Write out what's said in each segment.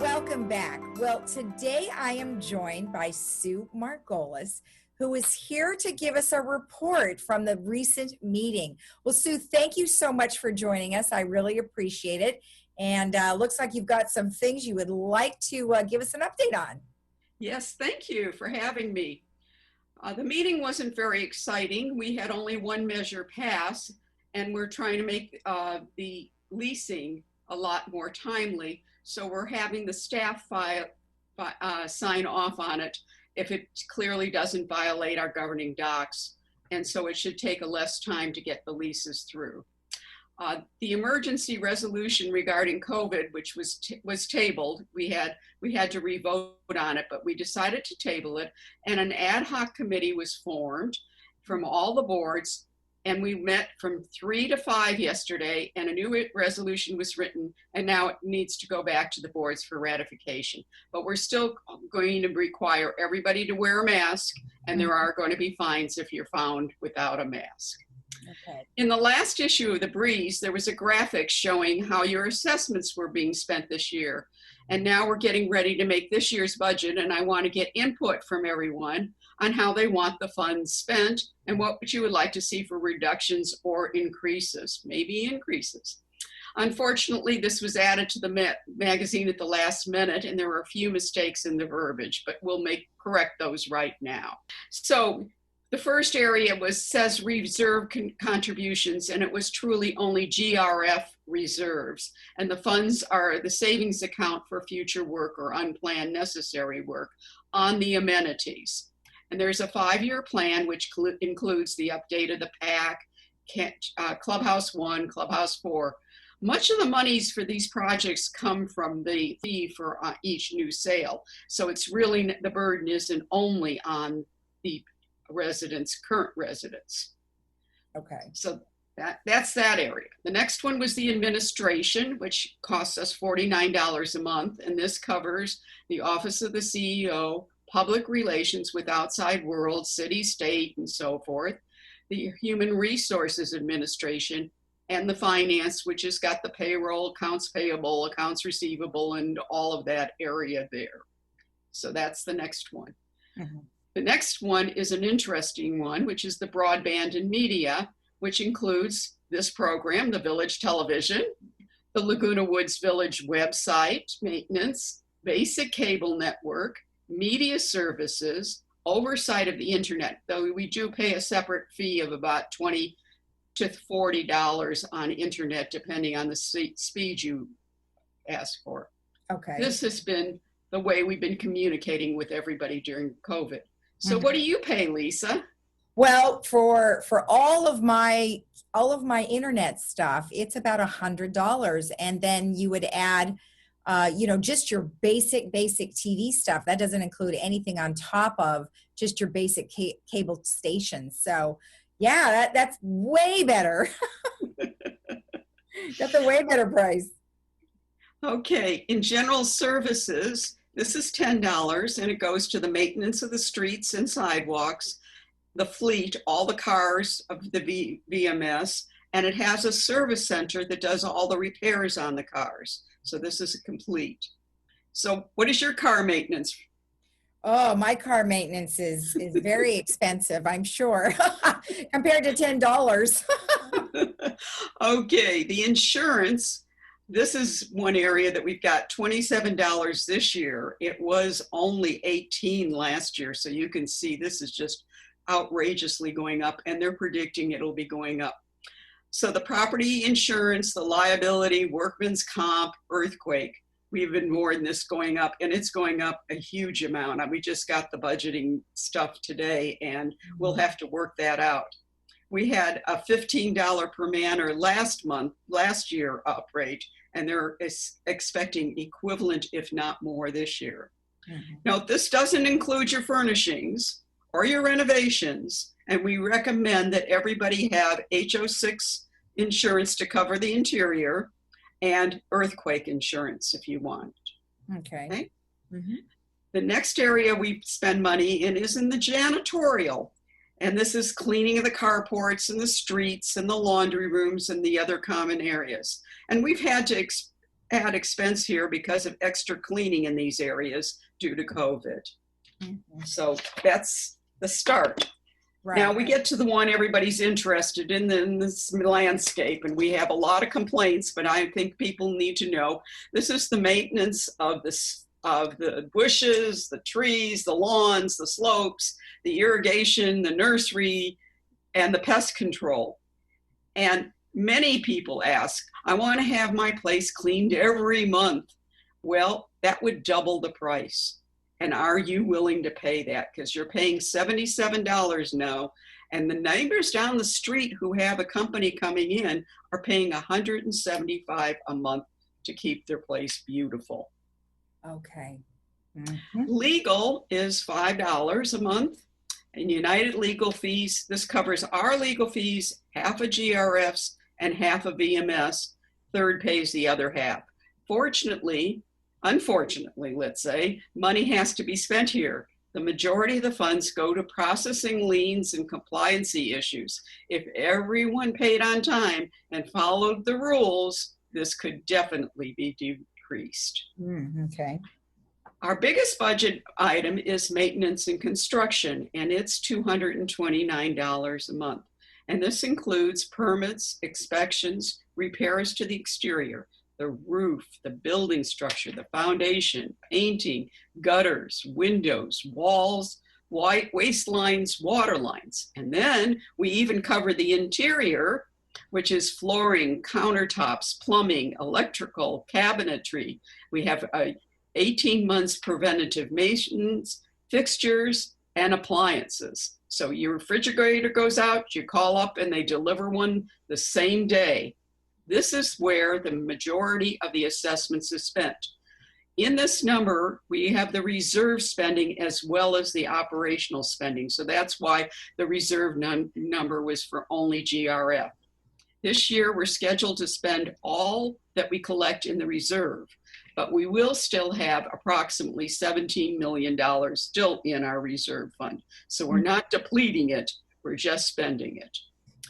Welcome back. Well, today I am joined by Sue Margolis, who is here to give us a report from the recent meeting. Well, Sue, thank you so much for joining us. I really appreciate it. And looks like you've got some things you would like to give us an update on. Yes, thank you for having me. The meeting wasn't very exciting. We had only one measure pass, and we're trying to make the leasing a lot more timely. So we're having the staff sign off on it if it clearly doesn't violate our governing docs. And so it should take less time to get the leases through. The emergency resolution regarding COVID, which was tabled, we had to revote on it, but we decided to table it, and an ad hoc committee was formed from all the boards, and we met from 3 to 5 yesterday, and a new resolution was written, and now it needs to go back to the boards for ratification. But we're still going to require everybody to wear a mask, and there are going to be fines if you're found without a mask. Okay. In the last issue of The Breeze, there was a graphic showing how your assessments were being spent this year. And now we're getting ready to make this year's budget, and I want to get input from everyone on how they want the funds spent and what you would like to see for reductions or increases, maybe increases. Unfortunately, this was added to the magazine at the last minute, and there were a few mistakes in the verbiage, but we'll correct those right now. So the first area says reserve contributions, and it was truly only GRF reserves. And the funds are the savings account for future work or unplanned necessary work on the amenities. And there's a 5-year plan, which includes the update of the PAC, Clubhouse 1, Clubhouse 4. Much of the monies for these projects come from the fee for each new sale. So it's really, the burden isn't only on the current residents. Okay. So that's that area. The next one was the administration, which costs us $49 a month. And this covers the Office of the CEO, public relations with outside world, city, state, and so forth, the Human Resources Administration, and the finance, which has got the payroll, accounts payable, accounts receivable, and all of that area there. So that's the next one. Mm-hmm. The next one is an interesting one, which is the broadband and media, which includes this program, the Village Television, the Laguna Woods Village website maintenance, basic cable network, media services, oversight of the internet, though we do pay a separate fee of about $20 to $40 on internet, depending on the speed you ask for. Okay. This has been the way we've been communicating with everybody during COVID. So what do you pay, Lisa? Well, for all of my internet stuff, it's about $100, and then you would add, just your basic TV stuff. That doesn't include anything on top of just your basic cable stations. So, yeah, that's way better. That's a way better price. Okay, in general services, this is $10, and it goes to the maintenance of the streets and sidewalks, the fleet, all the cars of the VMS, and it has a service center that does all the repairs on the cars. So this is complete. So what is your car maintenance? Oh, my car maintenance is very expensive, I'm sure, compared to $10. Okay, the insurance. This is one area that we've got $27 this year. It was only $18 last year. So you can see this is just outrageously going up, and they're predicting it'll be going up. So the property insurance, the liability, workman's comp, earthquake, we've been more than this going up, and it's going up a huge amount. We just got the budgeting stuff today, and we'll have to work that out. We had a $15 per man or last year up rate, and they're expecting equivalent, if not more, this year. Mm-hmm. Now, this doesn't include your furnishings or your renovations, and we recommend that everybody have HO6 insurance to cover the interior and earthquake insurance if you want. Okay. Mm-hmm. The next area we spend money in is in the janitorial. And this is cleaning of the carports and the streets and the laundry rooms and the other common areas. And we've had to add expense here because of extra cleaning in these areas due to COVID. So that's the start. Right. Now we get to the one everybody's interested in this landscape, and we have a lot of complaints, but I think people need to know this is the maintenance of the bushes, the trees, the lawns, the slopes, the irrigation, the nursery, and the pest control. And many people ask, I want to have my place cleaned every month. Well, that would double the price. And are you willing to pay that? Because you're paying $77 now, and the neighbors down the street who have a company coming in are paying $175 a month to keep their place beautiful. Okay. Legal is $5 a month, and United Legal Fees, this covers our legal fees, half of GRF's and half of VMS. Third pays the other half. Unfortunately, let's say, money has to be spent here. The majority of the funds go to processing liens and compliancy issues. If everyone paid on time and followed the rules, this could definitely be decreased. Okay. Our biggest budget item is maintenance and construction, and it's $229 a month. And this includes permits, inspections, repairs to the exterior, the roof, the building structure, the foundation, painting, gutters, windows, walls, waste lines, water lines. And then we even cover the interior, which is flooring, countertops, plumbing, electrical, cabinetry. We have 18 months preventative maintenance, fixtures, and appliances. So your refrigerator goes out, you call up and they deliver one the same day. This is where the majority of the assessments is spent. In this number, we have the reserve spending as well as the operational spending. So that's why the reserve number was for only GRF. This year, we're scheduled to spend all that we collect in the reserve, but we will still have approximately $17 million still in our reserve fund. So we're not depleting it, we're just spending it.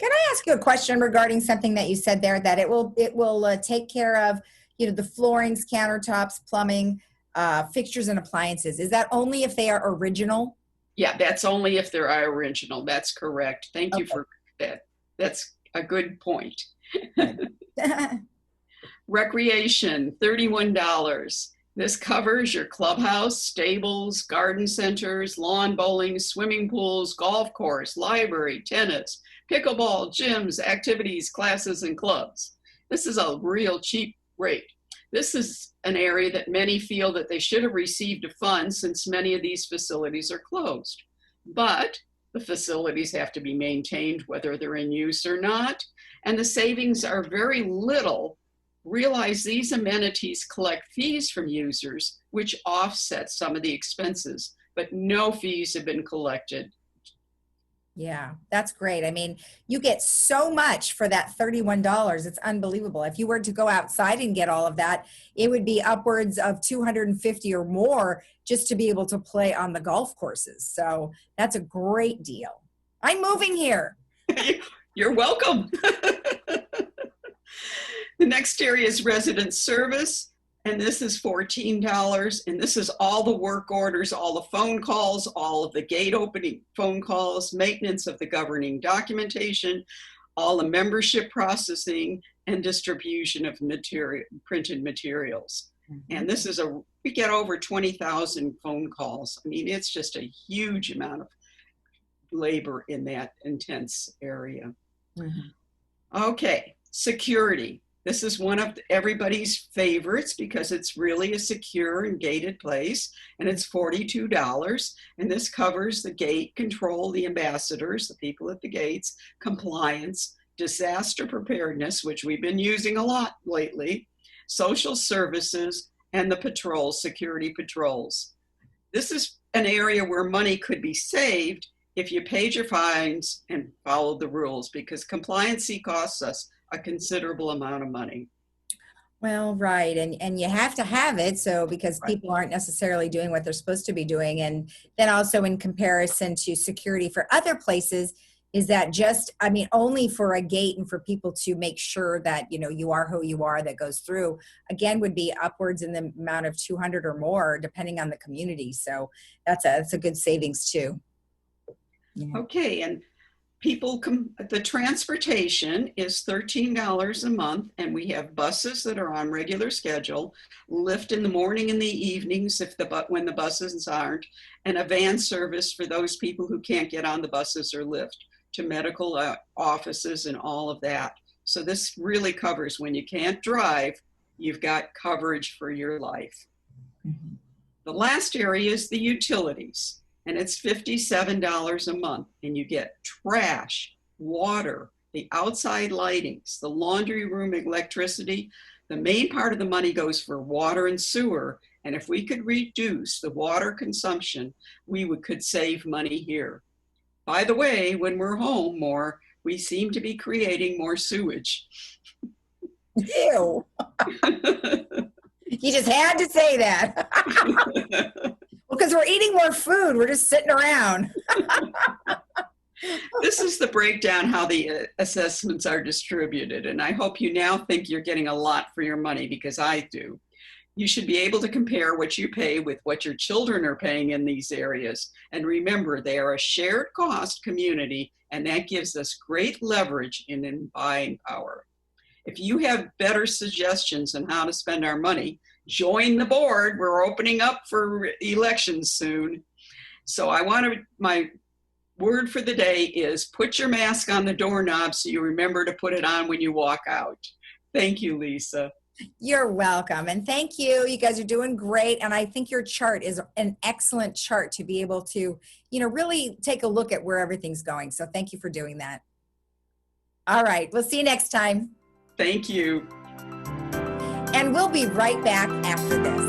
Can I ask you a question regarding something that you said there, that it will take care of, the floorings, countertops, plumbing, fixtures and appliances? Is that only if they are original? Yeah, that's only if they're original. That's correct. Thank you for that. That's a good point. Recreation, $31. This covers your clubhouse, stables, garden centers, lawn bowling, swimming pools, golf course, library, tennis, pickleball, gyms, activities, classes, and clubs. This is a real cheap rate. This is an area that many feel that they should have received a fund since many of these facilities are closed. But the facilities have to be maintained whether they're in use or not, and the savings are very little. Realize these amenities collect fees from users, which offset some of the expenses, but no fees have been collected. Yeah, that's great. I mean, you get so much for that $31. It's unbelievable. If you were to go outside and get all of that, it would be upwards of $250 or more just to be able to play on the golf courses. So that's a great deal. I'm moving here. You're welcome. The next area is resident service, and this is $14. And this is all the work orders, all the phone calls, all of the gate opening phone calls, maintenance of the governing documentation, all the membership processing, and distribution of printed materials. And this is we get over 20,000 phone calls. I mean, it's just a huge amount of labor in that intense area. Okay, security. This is one of everybody's favorites because it's really a secure and gated place, and it's $42. And this covers the gate control, the ambassadors, the people at the gates, compliance, disaster preparedness, which we've been using a lot lately, social services, and the patrols, security patrols. This is an area where money could be saved if you paid your fines and followed the rules, because compliancy costs us a considerable amount of money. Well, right. And you have to have it. So because people aren't necessarily doing what they're supposed to be doing. And then also in comparison to security for other places, Is that just, I mean, only for a gate and for people to make sure that, you know, you are who you are that goes through, again, would be upwards in the amount of 200 or more, depending on the community. So that's a good savings too. Yeah. Okay, and the transportation is $13 a month, and we have buses that are on regular schedule, Lyft in the morning and the evenings when the buses aren't, and a van service for those people who can't get on the buses or Lyft to medical offices and all of that. So this really covers when you can't drive, you've got coverage for your life. Mhm. The last area is the utilities, and it's $57 a month, and you get trash, water, the outside lightings, the laundry room electricity. The main part of the money goes for water and sewer, and if we could reduce the water consumption, could save money here. By the way, when we're home more, we seem to be creating more sewage. Ew. You just had to say that. Well, because we're eating more food. We're just sitting around. This is the breakdown how the assessments are distributed, and I hope you now think you're getting a lot for your money, because I do. You should be able to compare what you pay with what your children are paying in these areas. And remember, they are a shared cost community, and that gives us great leverage in buying power. If you have better suggestions on how to spend our money, join the board. We're opening up for elections soon. So my word for the day is put your mask on the doorknob so you remember to put it on when you walk out. Thank you, Lisa. You're welcome. And thank you. You guys are doing great. And I think your chart is an excellent chart to be able to, you know, really take a look at where everything's going. So thank you for doing that. All right. We'll see you next time. Thank you. And we'll be right back after this.